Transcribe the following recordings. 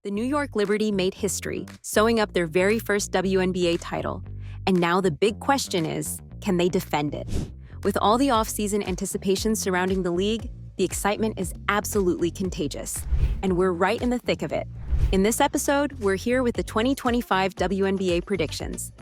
The New York Liberty made history, sewing up their very first WNBA title. And now the big question is, can they defend it? With all the off-season anticipation surrounding the league, the excitement is absolutely contagious. And we're right in the thick of it. In this episode, we're here with the 2025 WNBA predictions.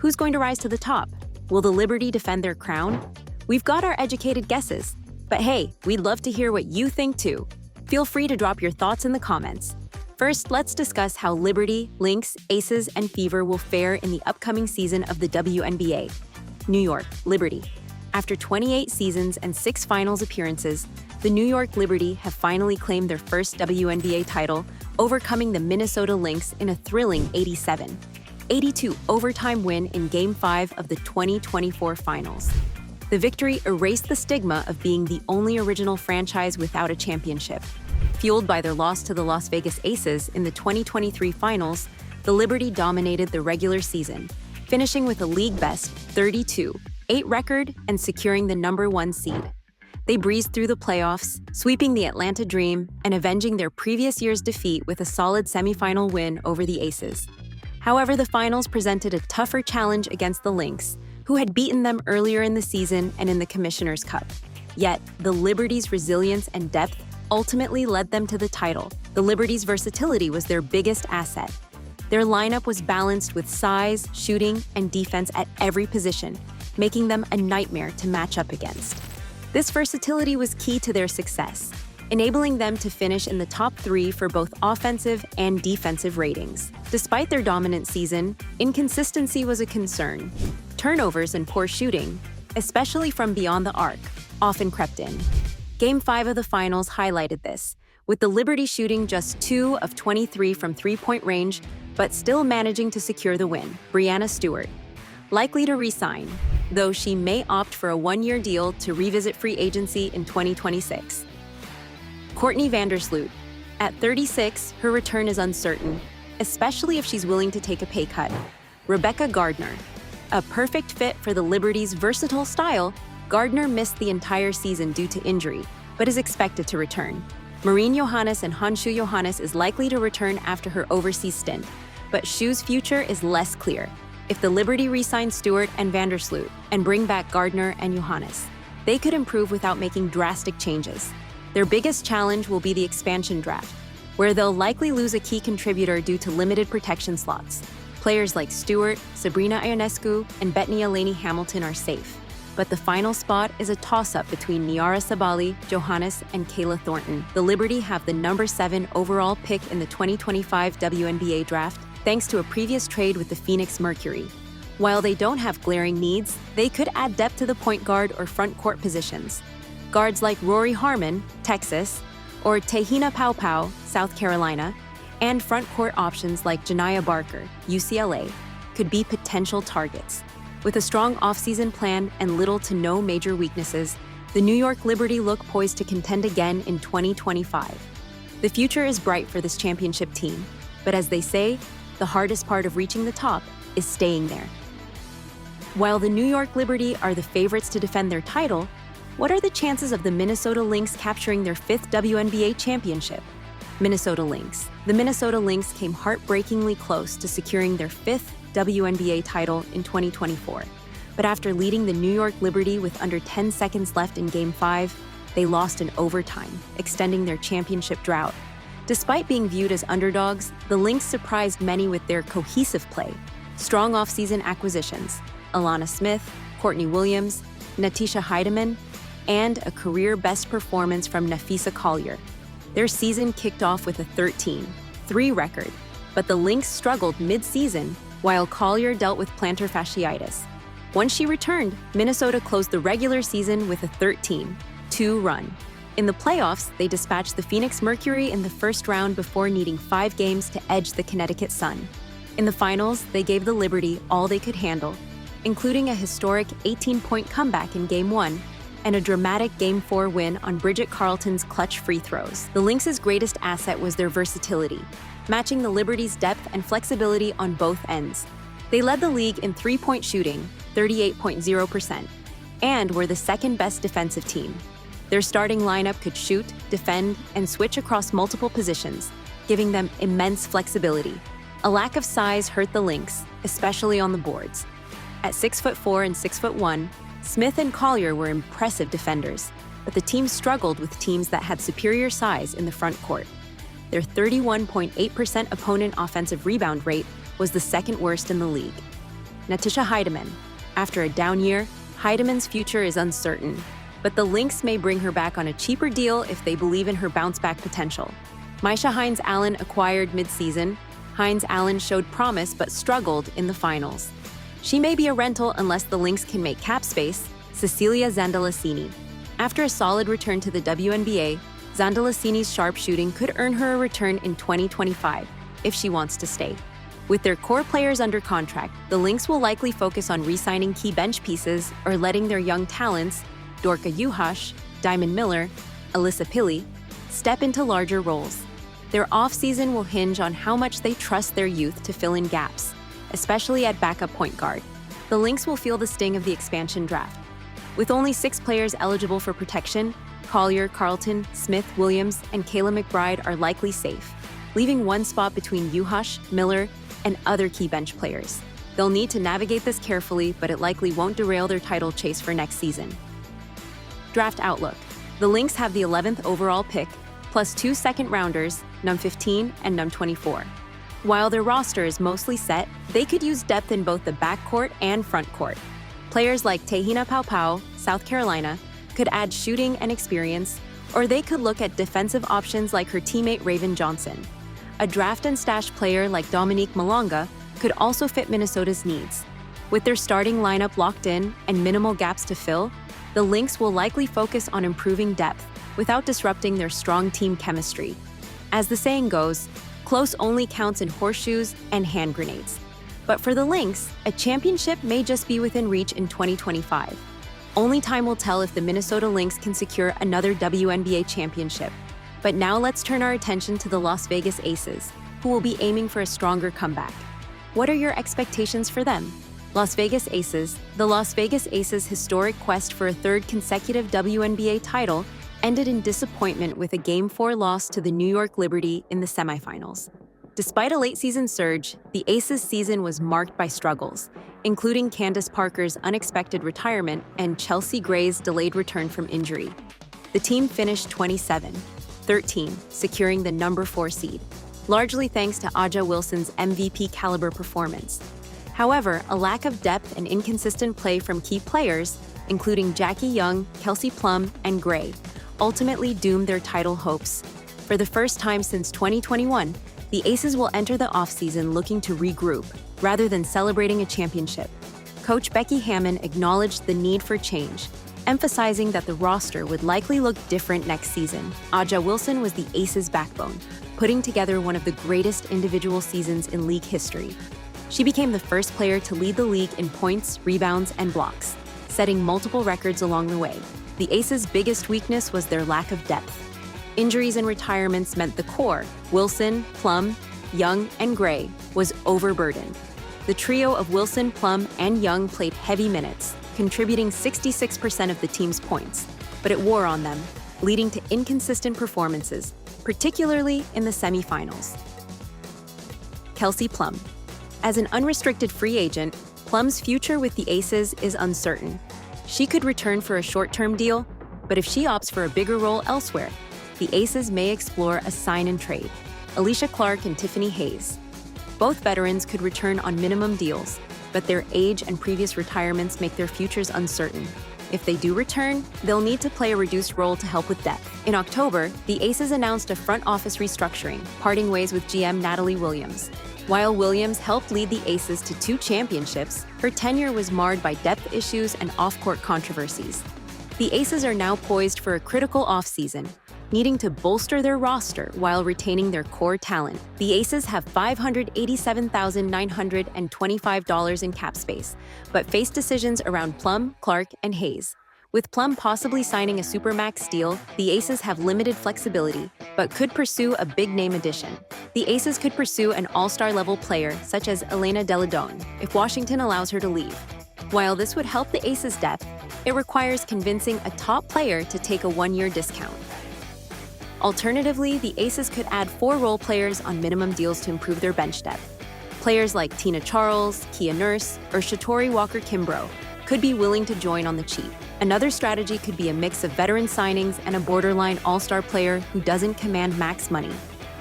Who's going to rise to the top? Will the Liberty defend their crown? We've got our educated guesses. But hey, we'd love to hear what you think too. Feel free to drop your thoughts in the comments. First, let's discuss how Liberty, Lynx, Aces, and Fever will fare in the upcoming season of the WNBA. New York, Liberty. After 28 seasons and 6 finals appearances, the New York Liberty have finally claimed their first WNBA title, overcoming the Minnesota Lynx in a thrilling 87-82 overtime win in Game 5 of the 2024 finals. The victory erased the stigma of being the only original franchise without a championship. Fueled by their loss to the Las Vegas Aces in the 2023 finals, the Liberty dominated the regular season, finishing with a league-best 32-8 record and securing the #1 seed. They breezed through the playoffs, sweeping the Atlanta Dream and avenging their previous year's defeat with a solid semifinal win over the Aces. However, the finals presented a tougher challenge against the Lynx, who had beaten them earlier in the season and in the Commissioner's Cup. Yet, the Liberty's resilience and depth ultimately led them to the title. The Liberty's versatility was their biggest asset. Their lineup was balanced with size, shooting, and defense at every position, making them a nightmare to match up against. This versatility was key to their success, enabling them to finish in the top 3 for both offensive and defensive ratings. Despite their dominant season, inconsistency was a concern. Turnovers and poor shooting, especially from beyond the arc, often crept in. Game 5 of the finals highlighted this, with the Liberty shooting just 2 of 23 from three-point range, but still managing to secure the win. Breanna Stewart, likely to re-sign, though she may opt for a 1-year deal to revisit free agency in 2026. Courtney Vandersloot, at 36, her return is uncertain, especially if she's willing to take a pay cut. Rebecca Gardner, a perfect fit for the Liberty's versatile style, Gardner missed the entire season due to injury, but is expected to return. Maureen Johannes and Honshu Johannes is likely to return after her overseas stint, but Shu's future is less clear. If the Liberty re-sign Stewart and Vandersloot and bring back Gardner and Johannes, they could improve without making drastic changes. Their biggest challenge will be the expansion draft, where they'll likely lose a key contributor due to limited protection slots. Players like Stewart, Sabrina Ionescu, and Bettany Alani Hamilton are safe. But the final spot is a toss-up between Niara Sabali, Johannes, and Kayla Thornton. The Liberty have the #7 overall pick in the 2025 WNBA draft, thanks to a previous trade with the Phoenix Mercury. While they don't have glaring needs, they could add depth to the point guard or front court positions. Guards like Rory Harmon, Texas, or Tehina Paupau, South Carolina, and front court options like Janiyah Barker, UCLA, could be potential targets. With a strong offseason plan and little to no major weaknesses, the New York Liberty look poised to contend again in 2025. The future is bright for this championship team, but as they say, the hardest part of reaching the top is staying there. While the New York Liberty are the favorites to defend their title, what are the chances of the Minnesota Lynx capturing their 5th WNBA championship? Minnesota Lynx. The Minnesota Lynx came heartbreakingly close to securing their 5th WNBA title in 2024. But after leading the New York Liberty with under 10 seconds left in Game 5, they lost in overtime, extending their championship drought. Despite being viewed as underdogs, the Lynx surprised many with their cohesive play, strong offseason acquisitions, Alana Smith, Courtney Williams, Natisha Heidemann, and a career-best performance from Nafisa Collier. Their season kicked off with a 13-3 record, but the Lynx struggled mid-season while Collier dealt with plantar fasciitis. Once she returned, Minnesota closed the regular season with a 13-2 run. In the playoffs, they dispatched the Phoenix Mercury in the first round before needing 5 games to edge the Connecticut Sun. In the finals, they gave the Liberty all they could handle, including a historic 18-point comeback in Game 1 and a dramatic Game 4 win on Bridget Carlton's clutch free throws. The Lynx's greatest asset was their versatility, matching the Liberty's depth and flexibility on both ends. They led the league in three-point shooting, 38.0%, and were the second-best defensive team. Their starting lineup could shoot, defend, and switch across multiple positions, giving them immense flexibility. A lack of size hurt the Lynx, especially on the boards. At 6'4" and 6'1", Smith and Collier were impressive defenders, but the team struggled with teams that had superior size in the front court. Their 31.8% opponent offensive rebound rate was the second worst in the league. Natisha Hiedeman. After a down year, Hiedeman's future is uncertain, but the Lynx may bring her back on a cheaper deal if they believe in her bounce-back potential. Misha Hines-Allen acquired mid-season. Hines-Allen showed promise but struggled in the finals. She may be a rental unless the Lynx can make cap space. Cecilia Zandalasini. After a solid return to the WNBA, Zandalasini's sharp shooting could earn her a return in 2025 if she wants to stay. With their core players under contract, the Lynx will likely focus on re-signing key bench pieces or letting their young talents, Dorka Juhasz, Diamond Miller, Alyssa Pili, step into larger roles. Their offseason will hinge on how much they trust their youth to fill in gaps, especially at backup point guard. The Lynx will feel the sting of the expansion draft. With only 6 players eligible for protection, Collier, Carlton, Smith, Williams, and Kayla McBride are likely safe, leaving one spot between Juhasz, Miller, and other key bench players. They'll need to navigate this carefully, but it likely won't derail their title chase for next season. Draft outlook. The Lynx have the 11th overall pick, plus 2 second-rounders, num 15 and num 24. While their roster is mostly set, they could use depth in both the backcourt and front court. Players like Tehina Paupau, South Carolina, could add shooting and experience, or they could look at defensive options like her teammate Raven Johnson. A draft and stash player like Dominique Malonga could also fit Minnesota's needs. With their starting lineup locked in and minimal gaps to fill, the Lynx will likely focus on improving depth without disrupting their strong team chemistry. As the saying goes, close only counts in horseshoes and hand grenades. But for the Lynx, a championship may just be within reach in 2025. Only time will tell if the Minnesota Lynx can secure another WNBA championship. But now let's turn our attention to the Las Vegas Aces, who will be aiming for a stronger comeback. What are your expectations for them? Las Vegas Aces. The Las Vegas Aces' historic quest for a third consecutive WNBA title ended in disappointment with a Game 4 loss to the New York Liberty in the semifinals. Despite a late-season surge, the Aces' season was marked by struggles, including Candace Parker's unexpected retirement and Chelsea Gray's delayed return from injury. The team finished 27-13, securing the number 4 seed, largely thanks to Aja Wilson's MVP-caliber performance. However, a lack of depth and inconsistent play from key players, including Jackie Young, Kelsey Plum, and Gray, ultimately doomed their title hopes. For the first time since 2021, the Aces will enter the offseason looking to regroup, rather than celebrating a championship. Coach Becky Hammon acknowledged the need for change, emphasizing that the roster would likely look different next season. Aja Wilson was the Aces' backbone, putting together one of the greatest individual seasons in league history. She became the first player to lead the league in points, rebounds, and blocks, setting multiple records along the way. The Aces' biggest weakness was their lack of depth. Injuries and retirements meant the core, Wilson, Plum, Young, and Gray, was overburdened. The trio of Wilson, Plum, and Young played heavy minutes, contributing 66% of the team's points, but it wore on them, leading to inconsistent performances, particularly in the semifinals. Kelsey Plum. As an unrestricted free agent, Plum's future with the Aces is uncertain. She could return for a short-term deal, but if she opts for a bigger role elsewhere, the Aces may explore a sign-and-trade. Alicia Clark and Tiffany Hayes. Both veterans could return on minimum deals, but their age and previous retirements make their futures uncertain. If they do return, they'll need to play a reduced role to help with depth. In October, the Aces announced a front office restructuring, parting ways with GM Natalie Williams. While Williams helped lead the Aces to 2 championships, her tenure was marred by depth issues and off-court controversies. The Aces are now poised for a critical offseason, needing to bolster their roster while retaining their core talent. The Aces have $587,925 in cap space, but face decisions around Plum, Clark, and Hayes. With Plum possibly signing a Supermax deal, the Aces have limited flexibility, but could pursue a big-name addition. The Aces could pursue an all-star level player, such as Elena Deladon, if Washington allows her to leave. While this would help the Aces' depth, it requires convincing a top player to take a 1-year discount. Alternatively, the Aces could add 4 role players on minimum deals to improve their bench depth. Players like Tina Charles, Kia Nurse, or Shatori Walker-Kimbrough could be willing to join on the cheap. Another strategy could be a mix of veteran signings and a borderline all-star player who doesn't command max money.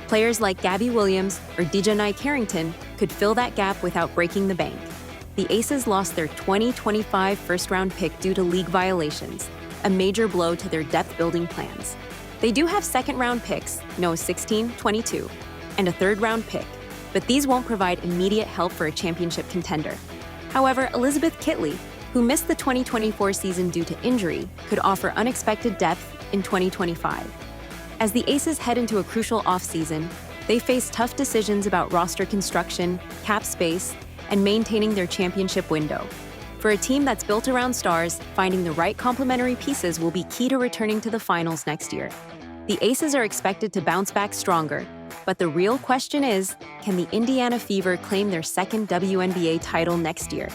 Players like Gabby Williams or Dejanai Carrington could fill that gap without breaking the bank. The Aces lost their 2025 first-round pick due to league violations, a major blow to their depth-building plans. They do have second-round picks, no 16, 22, and a third-round pick, but these won't provide immediate help for a championship contender. However, Elizabeth Kitley, who missed the 2024 season due to injury, could offer unexpected depth in 2025. As the Aces head into a crucial offseason, they face tough decisions about roster construction, cap space, and maintaining their championship window. For a team that's built around stars, finding the right complementary pieces will be key to returning to the finals next year. The Aces are expected to bounce back stronger, but the real question is, can the Indiana Fever claim their second WNBA title next year?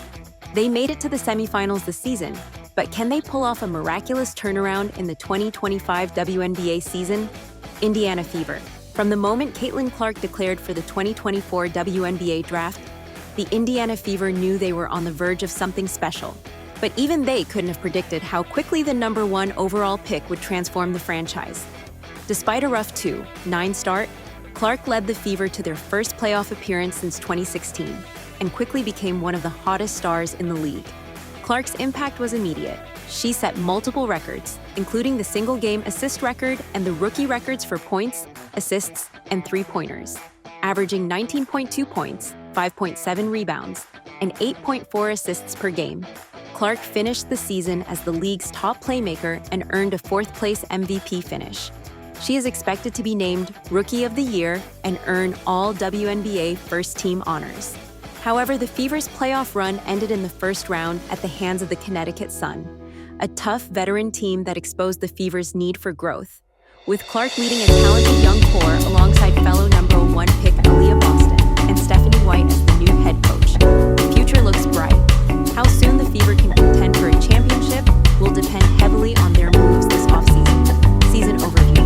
They made it to the semifinals this season, but can they pull off a miraculous turnaround in the 2025 WNBA season? Indiana Fever. From the moment Caitlin Clark declared for the 2024 WNBA draft, the Indiana Fever knew they were on the verge of something special. But even they couldn't have predicted how quickly the number 1 overall pick would transform the franchise. Despite a rough 2-9 start, Clark led the Fever to their first playoff appearance since 2016 and quickly became one of the hottest stars in the league. Clark's impact was immediate. She set multiple records, including the single-game assist record and the rookie records for points, assists, and three-pointers, averaging 19.2 points, 5.7 rebounds, and 8.4 assists per game. Clark finished the season as the league's top playmaker and earned a 4th-place MVP finish. She is expected to be named Rookie of the Year and earn all WNBA first-team honors. However, the Fever's playoff run ended in the first round at the hands of the Connecticut Sun, a tough veteran team that exposed the Fever's need for growth. With Clark leading a talented young core alongside fellow number 1 pick Aaliyah Boston and Stephanie White as the new head coach, the future looks bright. How soon the Fever can contend for a championship will depend heavily on their moves this offseason. Season overview.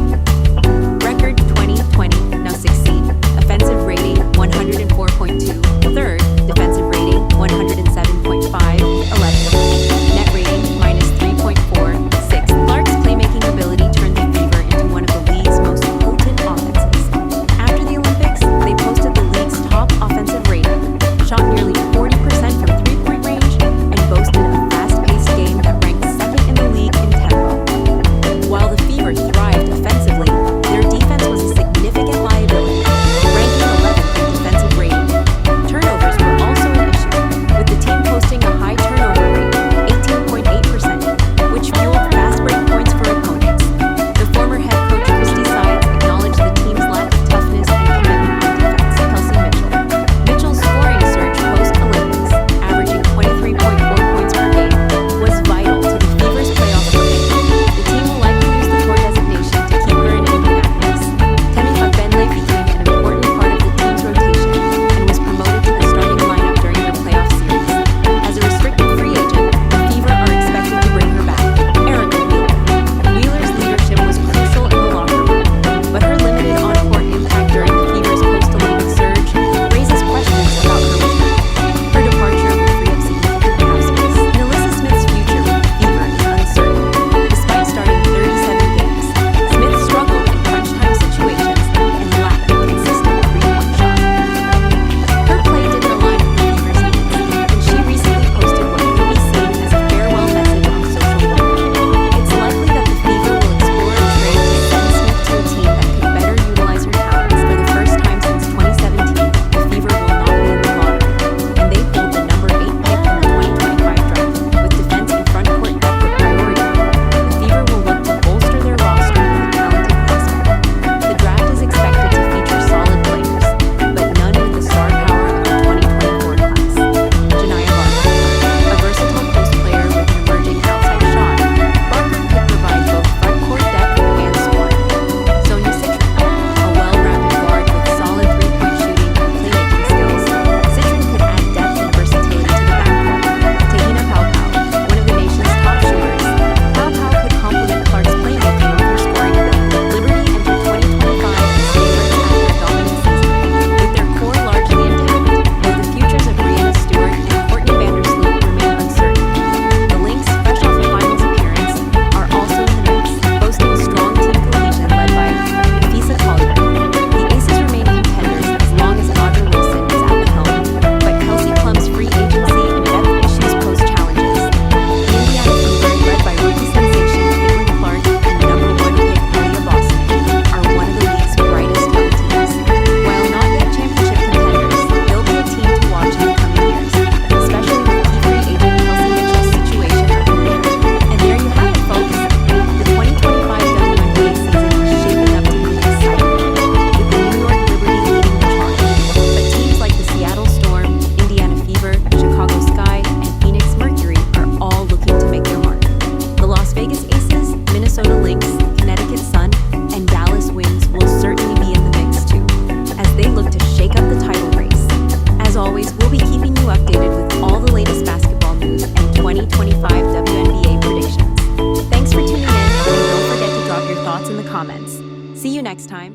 Record 20-20, now 16. Offensive rating 104.2. Third, defensive rating 107.5. 11. Net rating minus 3.4. 6. Clark's playmaking ability turned the Fever into one of the league's most potent offenses. After the Olympics, 2025 WNBA predictions. Thanks for tuning in, and don't forget to drop your thoughts in the comments. See you next time.